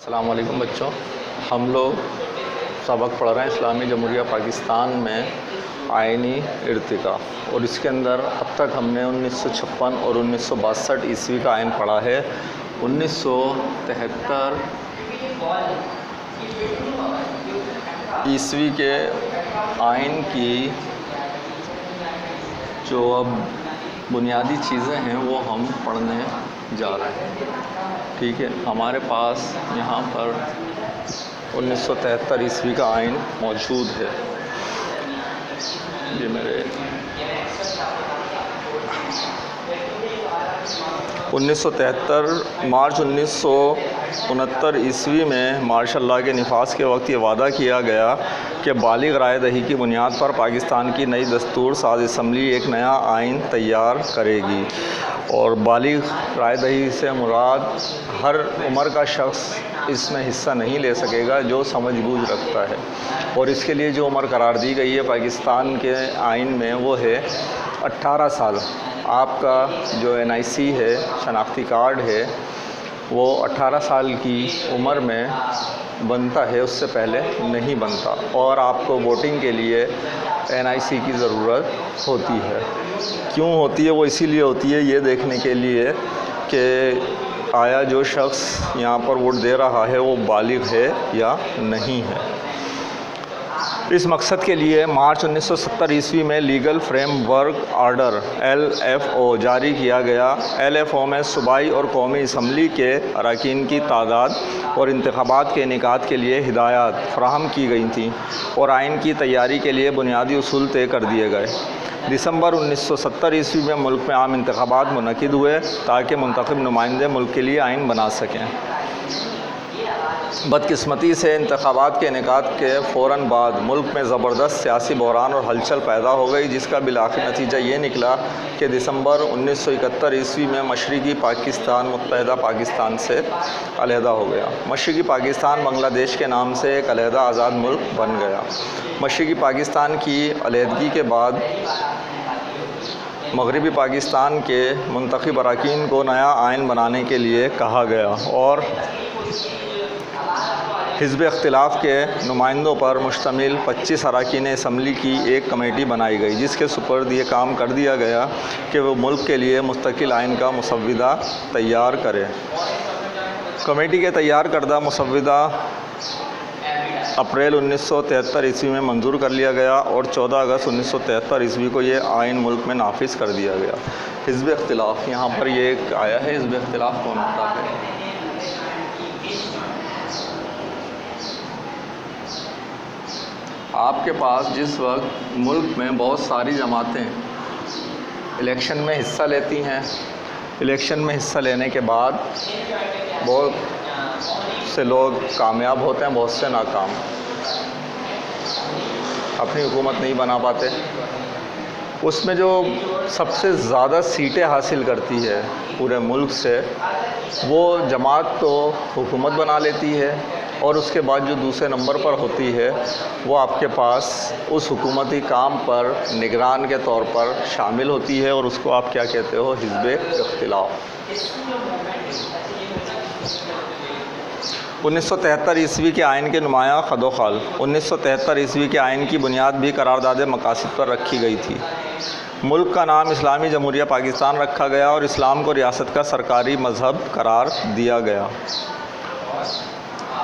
السلام علیکم بچوں، ہم لوگ سبق پڑھ رہے ہیں اسلامی جمہوریہ پاکستان میں آئینی ارتقاء، اور اس کے اندر اب تک ہم نے 1956 اور 1962 عیسوی کا آئین پڑھا ہے۔ 1973 عیسوی کے آئین کی جو اب بنیادی چیزیں ہیں وہ ہم پڑھنے جا رہے ہیں، ٹھیک ہے۔ ہمارے پاس یہاں پر 1973 عیسوی کا آئین موجود ہے۔ یہ میرے 1973 مارچ 1969 عیسوی میں مارشل لاء کے نفاذ کے وقت یہ وعدہ کیا گیا کہ بالغ رائے دہی کی بنیاد پر پاکستان کی نئی دستور ساز اسمبلی ایک نیا آئین تیار کرے گی، اور بالغ رائے دہی سے مراد ہر عمر کا شخص اس میں حصہ نہیں لے سکے گا جو سمجھ بوجھ رکھتا ہے، اور اس کے لیے جو عمر قرار دی گئی ہے پاکستان کے آئین میں وہ ہے 18 سال۔ آپ کا جو NIC ہے، شناختی کارڈ ہے، وہ 18 سال کی عمر میں بنتا ہے، اس سے پہلے نہیں بنتا، اور آپ کو ووٹنگ کے لیے NIC کی ضرورت ہوتی ہے۔ کیوں ہوتی ہے؟ وہ اسی لیے ہوتی ہے یہ دیکھنے کے لیے کہ آیا جو شخص یہاں پر ووٹ دے رہا ہے وہ بالغ ہے یا نہیں ہے۔ اس مقصد کے لیے مارچ 1970 عیسوی میں legal frame work order LFO جاری کیا گیا۔ LFO میں صوبائی اور قومی اسمبلی کے اراکین کی تعداد اور انتخابات کے انعقاد کے لیے ہدایات فراہم کی گئی تھیں، اور آئین کی تیاری کے لیے بنیادی اصول طے کر دیے گئے۔ دسمبر 1970 عیسوی میں ملک میں عام انتخابات منعقد ہوئے تاکہ منتخب نمائندے ملک کے لیے آئین بنا سکیں۔ بدقسمتی سے انتخابات کے انعقاد کے فوراً بعد ملک میں زبردست سیاسی بحران اور ہلچل پیدا ہو گئی، جس کا بالآخر نتیجہ یہ نکلا کہ دسمبر 1971 عیسوی میں مشرقی پاکستان متحدہ پاکستان سے علیحدہ ہو گیا۔ مشرقی پاکستان بنگلہ دیش کے نام سے ایک علیحدہ آزاد ملک بن گیا۔ مشرقی پاکستان کی علیحدگی کے بعد مغربی پاکستان کے منتخب اراکین کو نیا آئین بنانے کے لیے کہا گیا، اور حزب اختلاف کے نمائندوں پر مشتمل 25 اراکین اسمبلی کی ایک کمیٹی بنائی گئی، جس کے سپرد یہ کام کر دیا گیا کہ وہ ملک کے لیے مستقل آئین کا مسودہ تیار کرے۔ کمیٹی کے تیار کردہ مسودہ اپریل 1973 عیسوی میں منظور کر لیا گیا، اور 14 اگست 1973 عیسوی کو یہ آئین ملک میں نافذ کر دیا گیا۔ حزب اختلاف، یہاں پر یہ ایک آیا ہے، حزب اختلاف کون ہوتا ہے؟ آپ کے پاس جس وقت ملک میں بہت ساری جماعتیں الیکشن میں حصہ لیتی ہیں، الیکشن میں حصہ لینے کے بعد بہت سے لوگ کامیاب ہوتے ہیں، بہت سے ناکام، اپنی حکومت نہیں بنا پاتے۔ اس میں جو سب سے زیادہ سیٹیں حاصل کرتی ہے پورے ملک سے، وہ جماعت تو حکومت بنا لیتی ہے، اور اس کے بعد جو دوسرے نمبر پر ہوتی ہے وہ آپ کے پاس اس حکومتی کام پر نگران کے طور پر شامل ہوتی ہے، اور اس کو آپ کیا کہتے ہو؟ حزب اختلاف۔ 1973 عیسوی کے آئین کے نمایاں خد و خال۔ 1973 عیسوی کے آئین کی بنیاد بھی قرارداد مقاصد پر رکھی گئی تھی۔ ملک کا نام اسلامی جمہوریہ پاکستان رکھا گیا، اور اسلام کو ریاست کا سرکاری مذہب قرار دیا گیا۔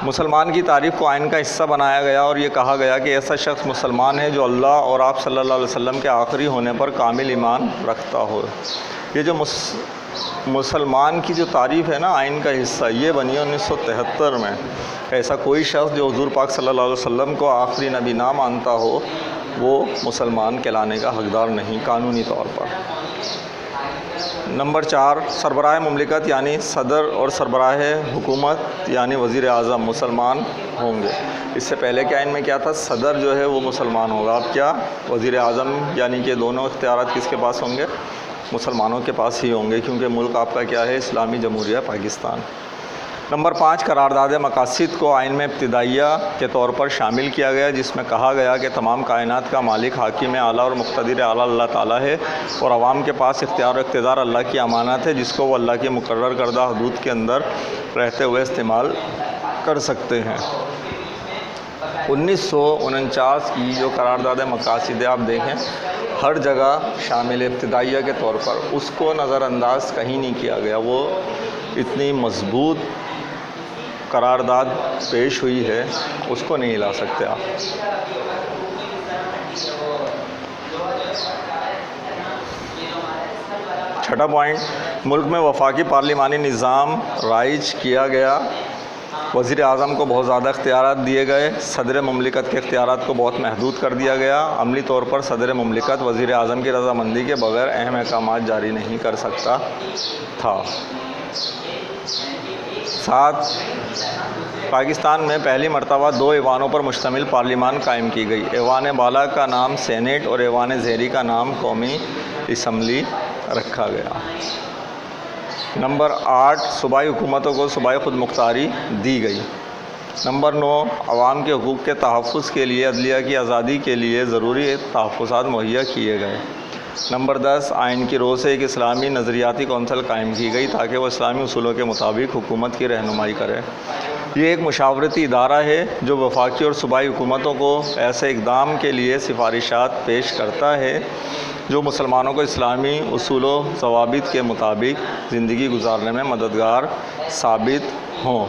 مسلمان کی تعریف کو آئین کا حصہ بنایا گیا، اور یہ کہا گیا کہ ایسا شخص مسلمان ہے جو اللہ اور آپ صلی اللہ علیہ وسلم کے آخری ہونے پر کامل ایمان رکھتا ہو۔ یہ جو مسلمان کی جو تعریف ہے نا آئین کا حصہ، یہ بنی 1973 میں۔ ایسا کوئی شخص جو حضور پاک صلی اللہ علیہ وسلم کو آخری نبی نہ مانتا ہو وہ مسلمان کہلانے کا حقدار نہیں قانونی طور پر۔ نمبر 4، سربراہ مملکت یعنی صدر اور سربراہ حکومت یعنی وزیر اعظم مسلمان ہوں گے۔ اس سے پہلے کے آئین میں کیا تھا؟ صدر جو ہے وہ مسلمان ہوگا، اب کیا؟ وزیر اعظم، یعنی کہ دونوں اختیارات کس کے پاس ہوں گے؟ مسلمانوں کے پاس ہی ہوں گے، کیونکہ ملک آپ کا کیا ہے؟ اسلامی جمہوریہ پاکستان۔ نمبر 5، قرارداد مقاصد کو آئین میں ابتدائیہ کے طور پر شامل کیا گیا، جس میں کہا گیا کہ تمام کائنات کا مالک، حاکم اعلیٰ اور مقتدر اعلیٰ اللہ تعالیٰ ہے، اور عوام کے پاس اختیار و اقتدار اللہ کی امانت ہے، جس کو وہ اللہ کی مقرر کردہ حدود کے اندر رہتے ہوئے استعمال کر سکتے ہیں۔ 1949 کی جو قرارداد مقاصد آپ دیکھیں ہر جگہ شامل ابتدائیہ کے طور پر، اس کو نظر انداز کہیں نہیں کیا گیا۔ وہ اتنی مضبوط قرارداد پیش ہوئی ہے، اس کو نہیں ہلا سکتے آپ۔ چھٹا پوائنٹ، ملک میں وفاقی پارلیمانی نظام رائج کیا گیا۔ وزیر اعظم کو بہت زیادہ اختیارات دیے گئے، صدر مملکت کے اختیارات کو بہت محدود کر دیا گیا۔ عملی طور پر صدر مملکت وزیر اعظم کی رضامندی کے بغیر اہم احکامات جاری نہیں کر سکتا تھا۔ 7، پاکستان میں پہلی مرتبہ 2 ایوانوں پر مشتمل پارلیمان قائم کی گئی۔ ایوان بالا کا نام سینیٹ اور ایوان زیریں کا نام قومی اسمبلی رکھا گیا۔ نمبر 8، صوبائی حکومتوں کو صوبائی خود مختاری دی گئی۔ نمبر 9، عوام کے حقوق کے تحفظ کے لیے عدلیہ کی آزادی کے لیے ضروری تحفظات مہیا کیے گئے۔ نمبر 10، آئین کی رو سے ایک اسلامی نظریاتی کونسل قائم کی گئی تاکہ وہ اسلامی اصولوں کے مطابق حکومت کی رہنمائی کرے۔ یہ ایک مشاورتی ادارہ ہے جو وفاقی اور صوبائی حکومتوں کو ایسے اقدام کے لیے سفارشات پیش کرتا ہے جو مسلمانوں کو اسلامی اصول و ضوابط کے مطابق زندگی گزارنے میں مددگار ثابت ہوں۔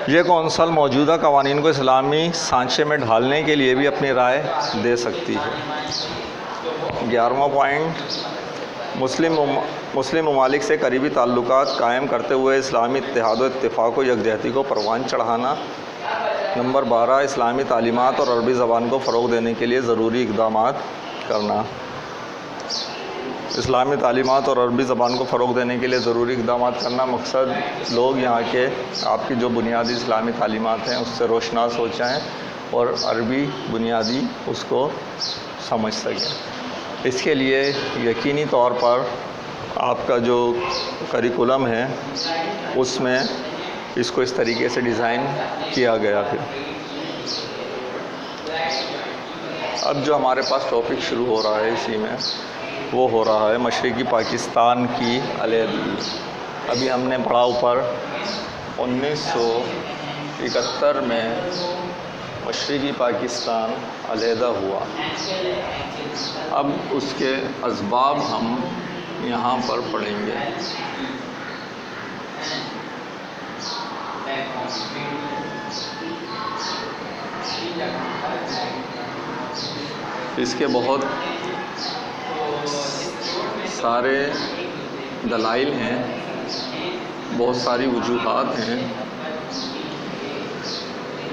یہ کونسل موجودہ قوانین کو اسلامی سانچے میں ڈھالنے کے لیے بھی اپنی رائے دے سکتی ہے۔ 11واں پوائنٹ، مسلم ممالک سے قریبی تعلقات قائم کرتے ہوئے اسلامی اتحاد و اتفاق و یکجہتی کو پروان چڑھانا۔ نمبر 12، اسلامی تعلیمات اور عربی زبان کو فروغ دینے کے لیے ضروری اقدامات کرنا۔ اسلامی تعلیمات اور عربی زبان کو فروغ دینے کے لیے ضروری اقدامات کرنا، مقصد لوگ یہاں کے آپ کی جو بنیادی اسلامی تعلیمات ہیں اس سے روشناس ہو جائیں اور عربی بنیادی اس کو سمجھ سکیں۔ اس کے لیے یقینی طور پر آپ کا جو کریکولم ہے اس میں اس کو اس طریقے سے ڈیزائن کیا گیا۔ پھر اب جو ہمارے پاس ٹاپک شروع ہو رہا ہے اسی میں وہ ہو رہا ہے مشرقی پاکستان کی علیحدگی۔ ابھی ہم نے پڑھا اوپر 1971 میں مشرقی پاکستان علیحدہ ہوا۔ اب اس کے اسباب ہم یہاں پر پڑھیں گے۔ اس کے بہت سارے دلائل ہیں، بہت ساری وجوہات ہیں۔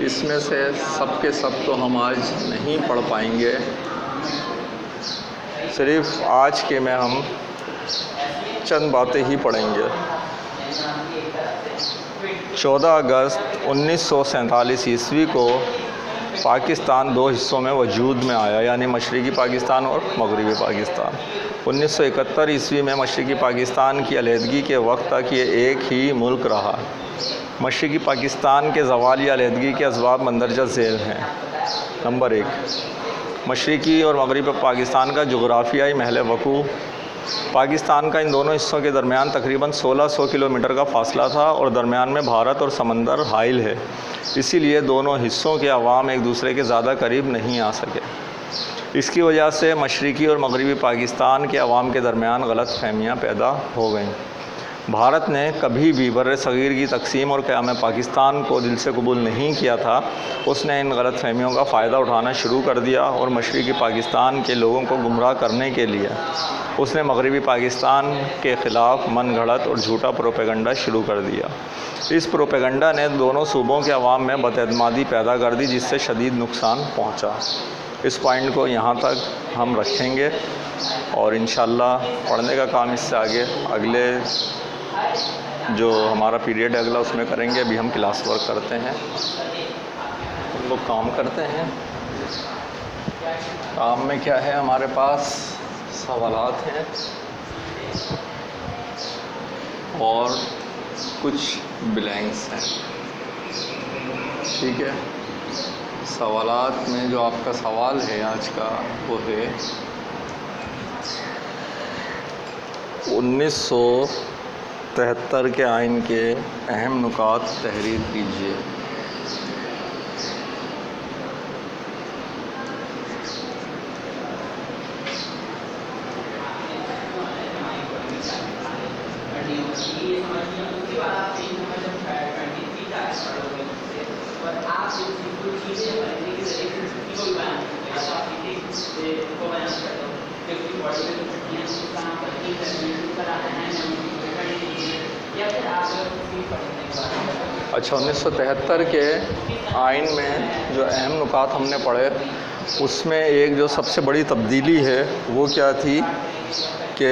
اس میں سے سب کے سب تو ہم آج نہیں پڑھ پائیں گے، صرف آج کے میں ہم چند باتیں ہی پڑھیں گے۔ 14 اگست 1947 عیسوی کو پاکستان 2 حصوں میں وجود میں آیا، یعنی مشرقی پاکستان اور مغربی پاکستان۔ 1971 عیسوی میں مشرقی پاکستان کی علیحدگی کے وقت تک یہ ایک ہی ملک رہا۔ مشرقی پاکستان کے زوال یا علیحدگی کے اسباب مندرجہ ذیل ہیں۔ نمبر 1، مشرقی اور مغربی پاکستان کا جغرافیائی محل وقوع۔ پاکستان کا ان دونوں حصوں کے درمیان تقریباً 1600 کلومیٹر کا فاصلہ تھا اور درمیان میں بھارت اور سمندر حائل ہے، اسی لیے دونوں حصوں کے عوام ایک دوسرے کے زیادہ قریب نہیں آ سکے۔ اس کی وجہ سے مشرقی اور مغربی پاکستان کے عوام کے درمیان غلط فہمیاں پیدا ہو گئیں۔ بھارت نے کبھی بھی بر صغیر کی تقسیم اور قیام پاکستان کو دل سے قبول نہیں کیا تھا۔ اس نے ان غلط فہمیوں کا فائدہ اٹھانا شروع کر دیا اور مشرقی پاکستان کے لوگوں کو گمراہ کرنے کے لیے اس نے مغربی پاکستان کے خلاف من گھڑت اور جھوٹا پروپیگنڈا شروع کر دیا۔ اس پروپیگنڈا نے دونوں صوبوں کے عوام میں بد اعتمادی پیدا کر دی، جس سے شدید نقصان پہنچا۔ اس پوائنٹ کو یہاں تک ہم رکھیں گے اور انشاءاللہ پڑھنے کا کام اس سے آگے اگلے جو ہمارا پیریڈ ہے اگلا اس میں کریں گے۔ ابھی ہم کلاس ورک کرتے ہیں، ہم لوگ کام کرتے ہیں۔ کام میں کیا ہے ہمارے پاس سوالات ہیں اور کچھ بلینکس ہیں، ٹھیک ہے۔ سوالات میں جو آپ کا سوال ہے آج کا وہ ہے 19 1973 کے آئین کے اہم نکات تحریر کیجیے۔ اچھا، 1973 کے آئین میں جو اہم نکات ہم نے پڑھے، اس میں ایک جو سب سے بڑی تبدیلی ہے وہ کیا تھی کہ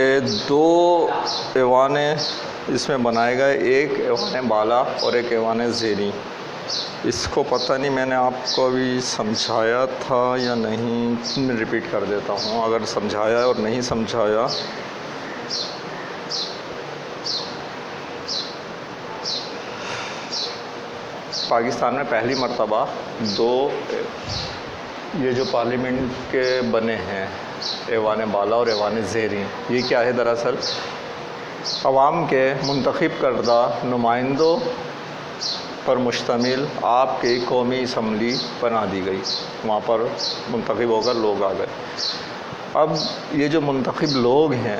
2 ایوان اس میں بنائے گئے، ایک ایوان بالا اور ایک ایوان زیریں۔ اس کو پتہ نہیں میں نے آپ کو ابھی سمجھایا تھا یا نہیں، میں ریپیٹ کر دیتا ہوں اگر سمجھایا اور نہیں سمجھایا۔ پاکستان میں پہلی مرتبہ 2 یہ جو پارلیمنٹ کے بنے ہیں، ایوان بالا اور ایوان زیریں، یہ کیا ہے؟ دراصل عوام کے منتخب کردہ نمائندوں پر مشتمل آپ کی قومی اسمبلی بنا دی گئی، وہاں پر منتخب ہو کر لوگ آ گئے۔ اب یہ جو منتخب لوگ ہیں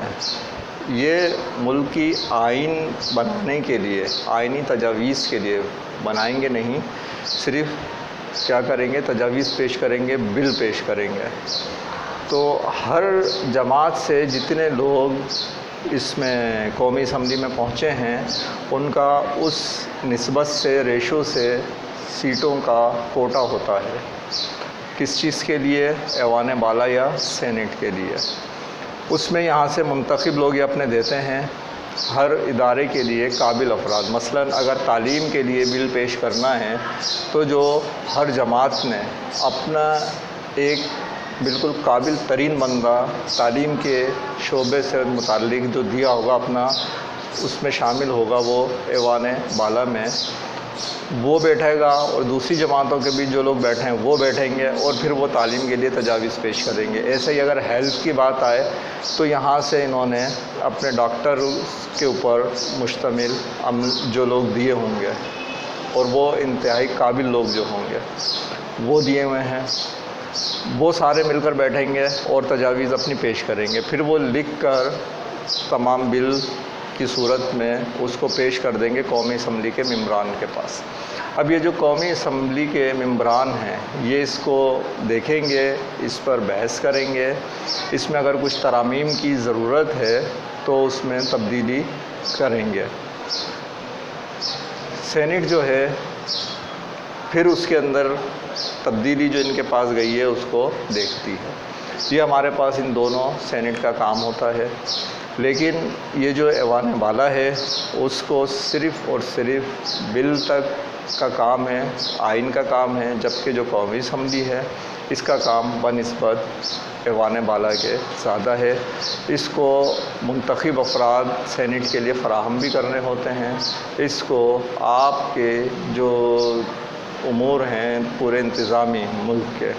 یہ ملک کی آئین بنانے کے لیے، آئینی تجاویز کے لیے بنائیں گے نہیں، صرف کیا کریں گے؟ تجاویز پیش کریں گے، بل پیش کریں گے۔ تو ہر جماعت سے جتنے لوگ اس میں قومی اسمبلی میں پہنچے ہیں ان کا اس نسبت سے، ریشو سے سیٹوں کا کوٹا ہوتا ہے۔ کس چیز کے لیے؟ ایوان بالا یا سینٹ کے لیے۔ اس میں یہاں سے منتخب لوگ یہ اپنے دیتے ہیں ہر ادارے کے لیے قابل افراد۔ مثلا اگر تعلیم کے لیے بل پیش کرنا ہے تو جو ہر جماعت نے اپنا ایک بالکل قابل ترین بندہ تعلیم کے شعبے سے متعلق جو دیا ہوگا اپنا، اس میں شامل ہوگا، وہ ایوان بالا میں وہ بیٹھے گا، اور دوسری جماعتوں کے بھی جو لوگ بیٹھے ہیں وہ بیٹھیں گے، اور پھر وہ تعلیم کے لیے تجاویز پیش کریں گے۔ ایسے ہی اگر ہیلتھ کی بات آئے تو یہاں سے انہوں نے اپنے ڈاکٹر کے اوپر مشتمل جو لوگ دیے ہوں گے، اور وہ انتہائی قابل لوگ جو ہوں گے وہ دیے ہوئے ہیں، وہ سارے مل کر بیٹھیں گے اور تجاویز اپنی پیش کریں گے۔ پھر وہ لکھ کر تمام بل کی صورت میں اس کو پیش کر دیں گے قومی اسمبلی کے ممبران کے پاس۔ اب یہ جو قومی اسمبلی کے ممبران ہیں یہ اس کو دیکھیں گے، اس پر بحث کریں گے، اس میں اگر کچھ ترامیم کی ضرورت ہے تو اس میں تبدیلی کریں گے۔ سینٹ جو ہے پھر اس کے اندر تبدیلی جو ان کے پاس گئی ہے اس کو دیکھتی ہے۔ یہ ہمارے پاس ان دونوں سینٹ کا کام ہوتا ہے، لیکن یہ جو ایوان بالا ہے اس کو صرف اور صرف بل تک کا کام ہے، آئین کا کام ہے، جبکہ جو قومی اسمبلی ہے اس کا کام بنسبت ایوان بالا کے زیادہ ہے۔ اس کو منتخب افراد سینٹ کے لیے فراہم بھی کرنے ہوتے ہیں، اس کو آپ کے جو امور ہیں پورے انتظامی ملک کے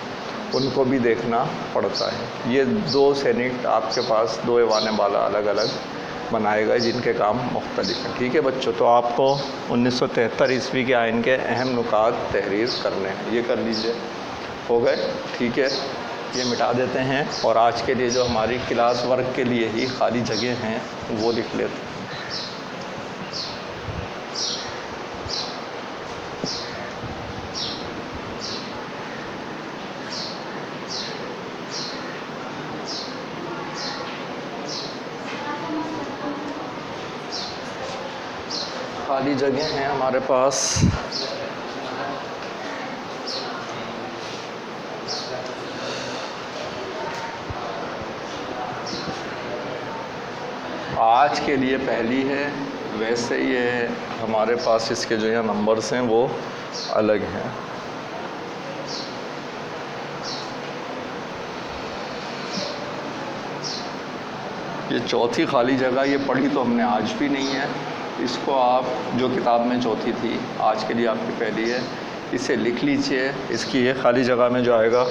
ان کو بھی دیکھنا پڑتا ہے۔ یہ 2 سینٹ آپ کے پاس 2 ایوان بالا الگ الگ بنائے گئے جن کے کام مختلف ہیں۔ ٹھیک ہے بچوں، تو آپ کو 1973 عیسوی کے آئین کے اہم نکات تحریر کرنے ہیں، یہ کر لیجئے۔ ہو گئے؟ ٹھیک ہے، یہ مٹا دیتے ہیں، اور آج کے لیے جو ہماری کلاس ورک کے لیے ہی خالی جگہ ہیں وہ لکھ لیتے ہیں۔ خالی جگہ ہیں ہمارے پاس۔ آج کے لیے پہلی ہے، ویسے یہ ہمارے پاس اس کے جو یہاں نمبرز ہیں وہ الگ ہیں۔ یہ چوتھی خالی جگہ، یہ پڑھی تو ہم نے آج بھی نہیں ہے، اس کو آپ جو کتاب میں چوتھی تھی آج کے لیے آپ کی پہلی ہے، اسے لکھ لیجئے۔ اس کی یہ خالی جگہ میں جو آئے گا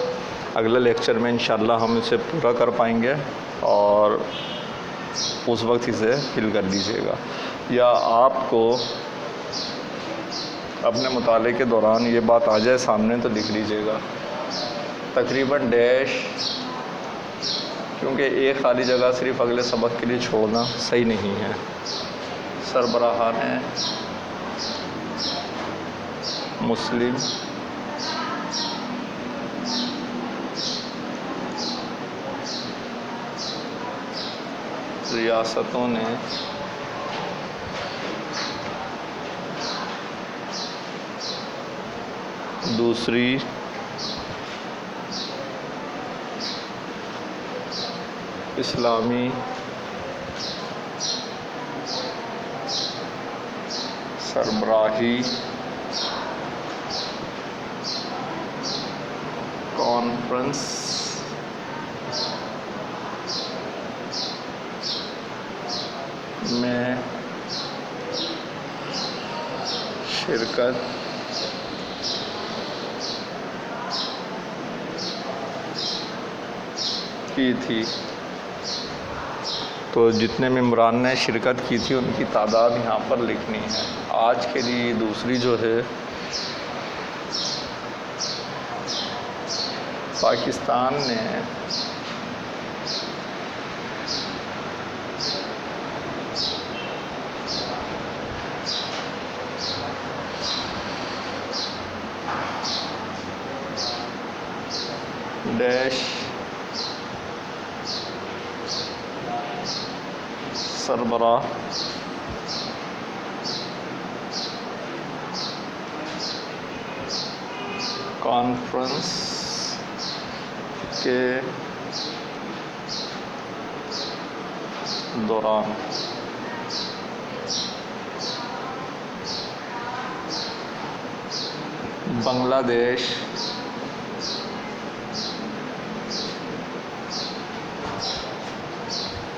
اگلے لیکچر میں انشاءاللہ ہم اسے پورا کر پائیں گے، اور اس وقت اسے فل کر لیجئے گا۔ یا آپ کو اپنے مطالعے کے دوران یہ بات آ جائے سامنے تو لکھ لیجیے گا تقریباً ڈیش، کیونکہ ایک خالی جگہ صرف اگلے سبق کے لیے چھوڑنا صحیح نہیں ہے۔ سربراہان مسلم ریاستوں نے دوسری اسلامی سربراہی کانفرنس میں شرکت کی تھی۔ تو جتنے ممبران نے شرکت کی تھی ان کی تعداد یہاں پر لکھنی ہے۔ آج کے لیے دوسری جو ہے پاکستان نے ڈیش سربراہ کانفرنس کے دوران بنگلہ دیش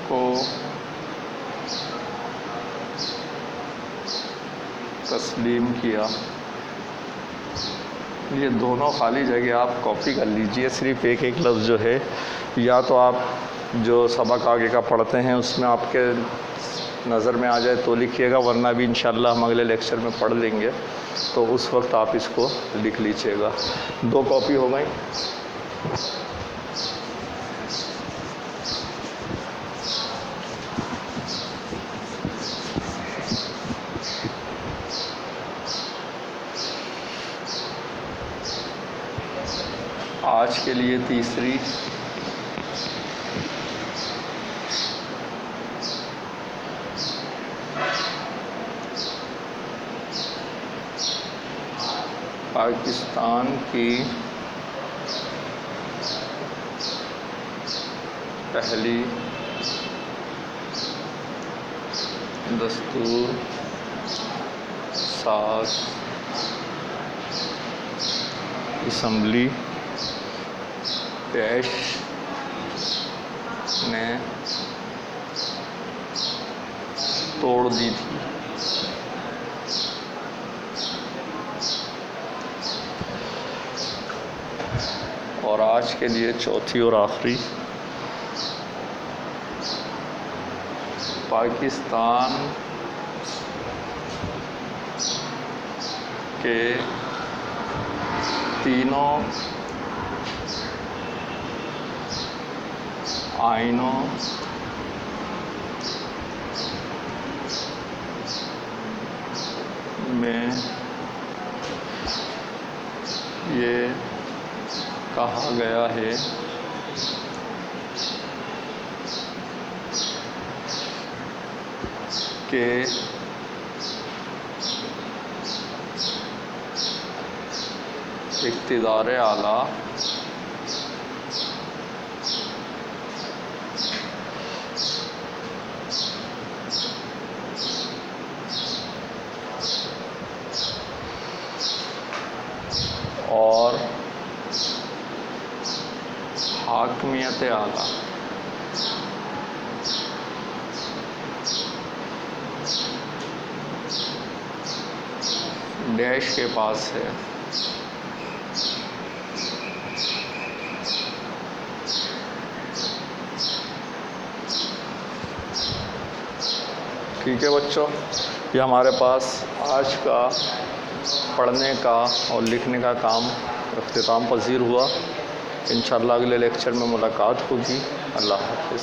کو تسلیم کیا۔ یہ دونوں خالی جگہ آپ کاپی کر لیجئے، صرف ایک ایک لفظ جو ہے یا تو آپ جو سبق آگے کا پڑھتے ہیں اس میں آپ کے نظر میں آ جائے تو لکھیے گا، ورنہ بھی انشاءاللہ ہم اگلے لیکچر میں پڑھ لیں گے تو اس وقت آپ اس کو لکھ لیجیے گا۔ 2 کاپی ہو گئی۔ آج کے لیے تیسری پاکستان کی پہلی دستور ساز اسمبلی ڈیش نے توڑ دی تھی۔ اور آج کے لیے چوتھی اور آخری، پاکستان کے تینوں آئینوں میں یہ کہا گیا ہے کہ اقتدار اعلیٰ اور حاکمیت اعلیٰ ڈیش کے پاس ہے۔ ٹھیک ہے بچوں، یہ ہمارے پاس آج کا پڑھنے کا اور لکھنے کا کام اختتام پذیر ہوا۔ انشاءاللہ اگلے لیکچر میں ملاقات ہوگی۔ اللہ حافظ۔